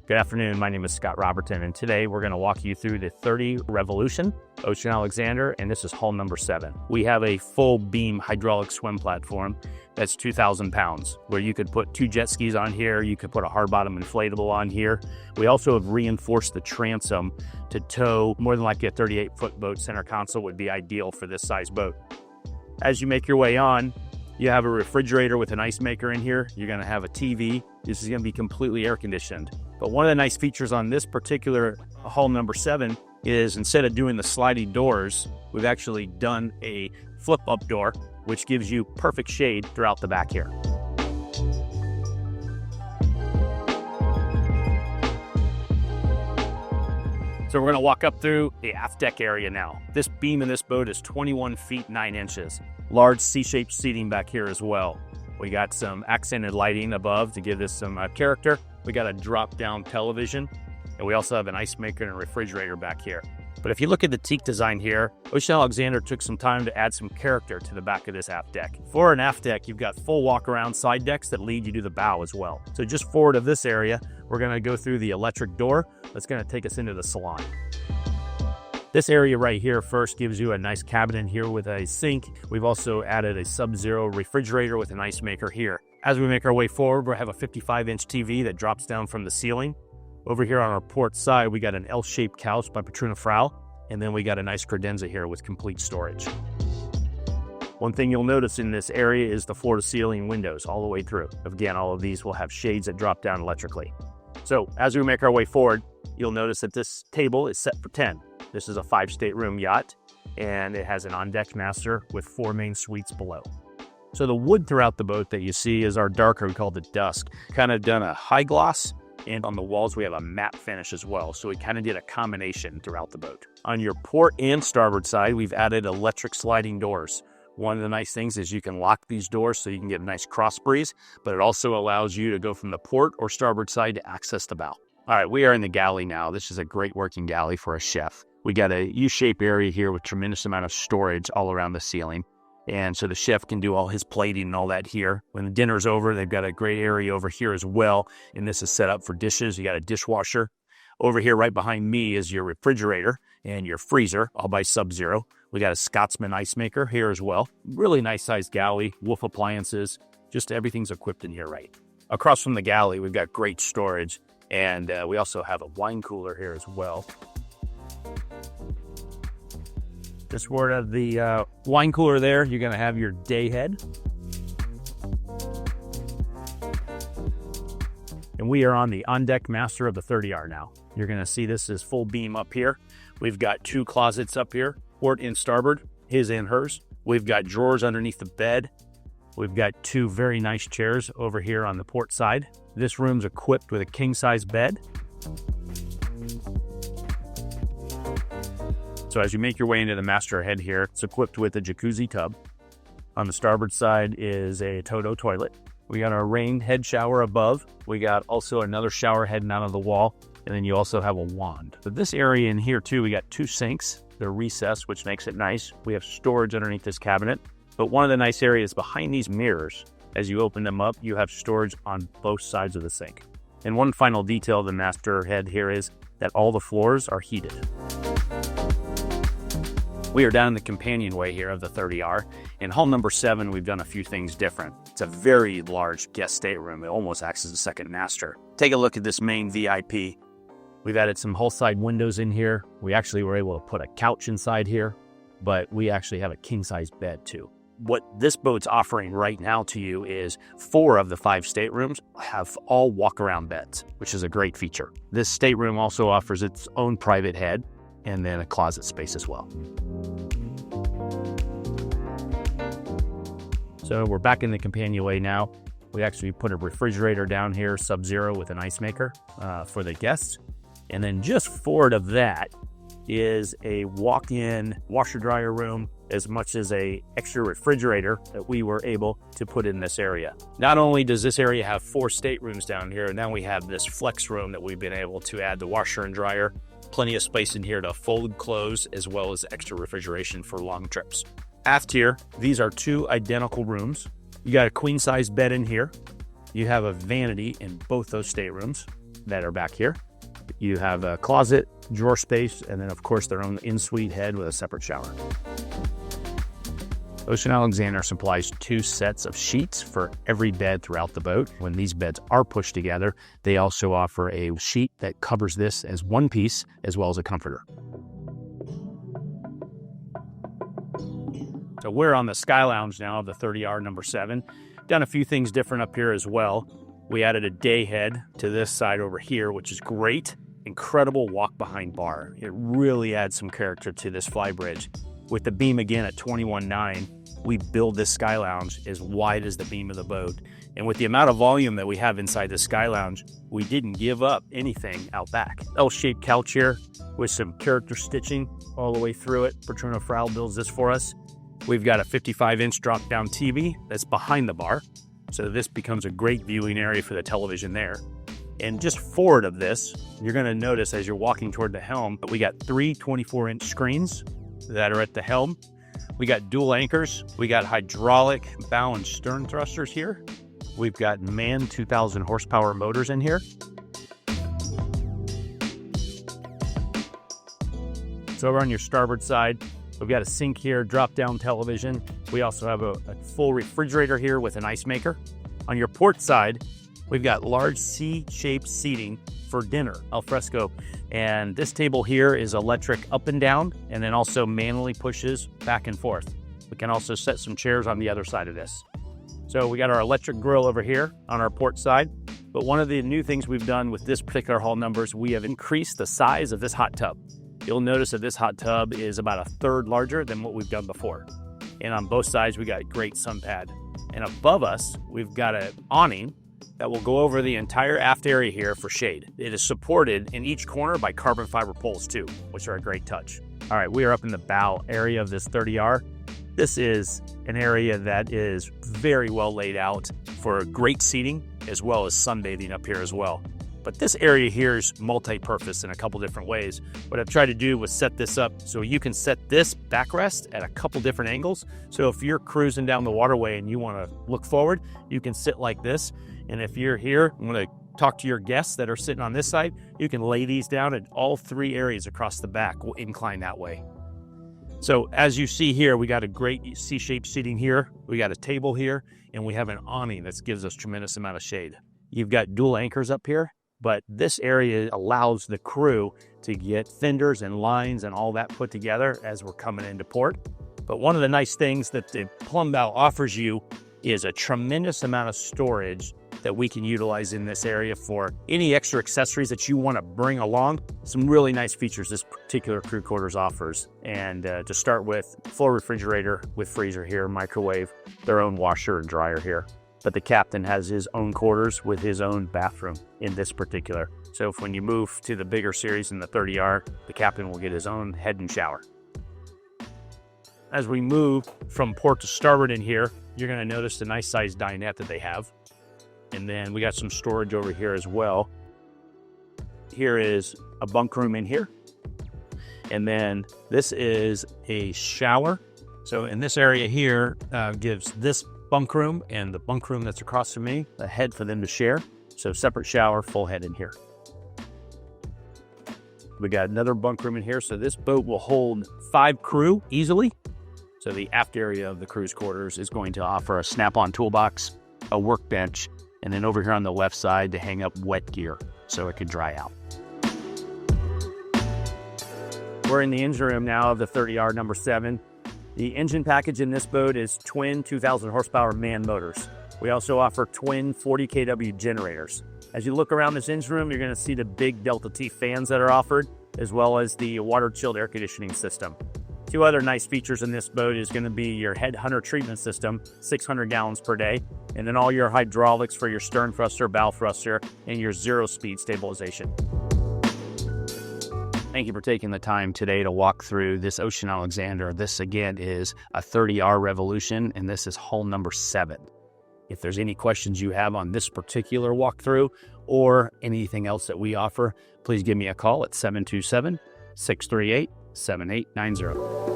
Good afternoon, my name is Scott Roberton, and today we're going to walk you through the 30 Revolution Ocean Alexander, and this is hull number 7. We have a full beam hydraulic swim platform that's 2,000 pounds, where you could put 2 jet skis on here, you could put a hard bottom inflatable on here. We also have reinforced the transom to tow more than likely a 38-foot boat. Center console would be ideal for this size boat. As you make your way on, you have a refrigerator with an ice maker in here. You're going to have a TV. This is going to be completely air conditioned. But one of the nice features on this particular hull number 7 is instead of doing the sliding doors, we've actually done a flip-up door, which gives you perfect shade throughout the back here. So we're going to walk up through the aft deck area now. This beam in this boat is 21 feet 9 inches. Large C-shaped seating back here as well. We got some accented lighting above to give this some character. We got a drop-down television, and we also have an ice maker and a refrigerator back here. But if you look at the teak design here, Ocean Alexander took some time to add some character to the back of this aft deck. For an aft deck, you've got full walk-around side decks that lead you to the bow as well. So just forward of this area, we're going to go through the electric door that's going to take us into the salon. This area right here first gives you a nice cabinet here with a sink. We've also added a sub-zero refrigerator with an ice maker here. As we make our way forward, we have a 55-inch TV that drops down from the ceiling. Over here on our port side, we got an L-shaped couch by Patruna Frau, and then we got a nice credenza here with complete storage. One thing you'll notice in this area is the floor-to-ceiling windows all the way through. Again, all of these will have shades that drop down electrically. So as we make our way forward, you'll notice that this table is set for 10. This is a 5-stateroom yacht, and it has an on-deck master with 4 main suites below. So the wood throughout the boat that you see is our darker, we call it dusk. Kind of done a high gloss, and on the walls we have a matte finish as well. So we kind of did a combination throughout the boat. On your port and starboard side, we've added electric sliding doors. One of the nice things is you can lock these doors so you can get a nice cross breeze, but it also allows you to go from the port or starboard side to access the bow. All right, we are in the galley now. This is a great working galley for a chef. We got a U-shaped area here with tremendous amount of storage all around the ceiling. And so the chef can do all his plating and all that here. When the dinner's over, they've got a great area over here as well. And this is set up for dishes. You got a dishwasher. Over here right behind me is your refrigerator and your freezer, all by Sub-Zero. We got a Scotsman ice maker here as well. Really nice sized galley, Wolf appliances, just everything's equipped in here right. Across from the galley, we've got great storage. And we also have a wine cooler here as well. Just word of the wine cooler there, you're going to have your day head. And we are on the on-deck master of the 30R now. You're going to see this is full beam up here. We've got 2 closets up here, port and starboard, his and hers. We've got drawers underneath the bed. We've got 2 very nice chairs over here on the port side. This room's equipped with a king-size bed. So as you make your way into the master head here, it's equipped with a jacuzzi tub. On the starboard side is a Toto toilet. We got our rain head shower above. We got also another shower heading out of the wall. And then you also have a wand. So this area in here too, we got 2 sinks. They're recessed, which makes it nice. We have storage underneath this cabinet. But one of the nice areas behind these mirrors, as you open them up, you have storage on both sides of the sink. And one final detail of the master head here is that all the floors are heated. We are down in the companionway here of the 30R. In hull number 7, we've done a few things different. It's a very large guest stateroom. It almost acts as a second master. Take a look at this main VIP. We've added some hull side windows in here. We actually were able to put a couch inside here, but we actually have a king-size bed too. What this boat's offering right now to you is 4 of the 5 staterooms have all walk-around beds, which is a great feature. This stateroom also offers its own private head and then a closet space as well. So we're back in the companionway now. We actually put a refrigerator down here, Sub-Zero with an ice maker for the guests. And then just forward of that is a walk-in washer dryer room, as much as a extra refrigerator that we were able to put in this area. Not only does this area have 4 staterooms down here, now we have this flex room that we've been able to add the washer and dryer. Plenty of space in here to fold clothes, as well as extra refrigeration for long trips. Aft here, these are 2 identical rooms. You got a queen size bed in here. You have a vanity in both those staterooms. that are back here. You have a closet, drawer space, and then of course their own in-suite head with a separate shower. Ocean Alexander supplies 2 sets of sheets for every bed throughout the boat. When these beds are pushed together, they also offer a sheet that covers this as one piece, as well as a comforter. So we're on the Sky Lounge now of the 30R number 7. Done a few things different up here as well. We added a day head to this side over here, which is great. Incredible walk behind bar. It really adds some character to this fly bridge. With the beam again at 21.9, we build this Sky Lounge as wide as the beam of the boat. And with the amount of volume that we have inside the Sky Lounge, we didn't give up anything out back. L-shaped couch here with some character stitching all the way through it. Patrona Frau builds this for us. We've got a 55-inch drop-down TV that's behind the bar. So this becomes a great viewing area for the television there. And just forward of this, you're gonna notice as you're walking toward the helm, we got 3 24-inch screens that are at the helm. We got dual anchors. We got hydraulic bow and stern thrusters here. We've got MAN 2,000 horsepower motors in here. So over on your starboard side, we've got a sink here, drop-down television. We also have a full refrigerator here with an ice maker. On your port side, we've got large C-shaped seating for dinner, al fresco. And this table here is electric up and down, and then also manually pushes back and forth. We can also set some chairs on the other side of this. So we got our electric grill over here on our port side. But one of the new things we've done with this particular hull numbers, we have increased the size of this hot tub. You'll notice that this hot tub is about 1/3 larger than what we've done before. And on both sides, we got a great sun pad. And above us, we've got an awning that will go over the entire aft area here for shade. It is supported in each corner by carbon fiber poles too, which are a great touch. All right, we are up in the bow area of this 30R. This is an area that is very well laid out for great seating as well as sunbathing up here as well. But this area here is multi-purpose in a couple different ways. What I've tried to do was set this up so you can set this backrest at a couple different angles. So if you're cruising down the waterway and you want to look forward, you can sit like this. And if you're here, I'm going to talk to your guests that are sitting on this side, you can lay these down and all 3 areas across the back will incline that way. So as you see here, we got a great C-shaped seating here. We got a table here, and we have an awning that gives us tremendous amount of shade. You've got dual anchors up here, but this area allows the crew to get fenders and lines and all that put together as we're coming into port. But one of the nice things that the plumb bow offers you is a tremendous amount of storage that we can utilize in this area for any extra accessories that you want to bring along. Some really nice features this particular crew quarters offers. And to start with, full refrigerator with freezer here, microwave, their own washer and dryer here. But the captain has his own quarters with his own bathroom in this particular. So if when you move to the bigger series in the 30R, the captain will get his own head and shower. As we move from port to starboard in here, you're going to notice the nice sized dinette that they have. And then we got some storage over here as well. Here is a bunk room in here. And then this is a shower. So in this area here gives this bunk room and the bunk room that's across from me a head for them to share. So separate shower, full head in here. We got another bunk room in here. So this boat will hold 5 crew easily. So the aft area of the crew's quarters is going to offer a snap-on toolbox, a workbench, and then over here on the left side to hang up wet gear so it could dry out. We're in the engine room now of the 30R number 7. The engine package in this boat is twin 2,000 horsepower MAN motors. We also offer twin 40 kW generators. As you look around this engine room, you're going to see the big Delta T fans that are offered, as well as the water-chilled air conditioning system. 2 other nice features in this boat is going to be your headhunter treatment system, 600 gallons per day, and then all your hydraulics for your stern thruster, bow thruster, and your 0-speed stabilization. Thank you for taking the time today to walk through this Ocean Alexander. This again is a 30R Revolution, and this is hull number 7. If there's any questions you have on this particular walkthrough or anything else that we offer, please give me a call at 727-638-7890.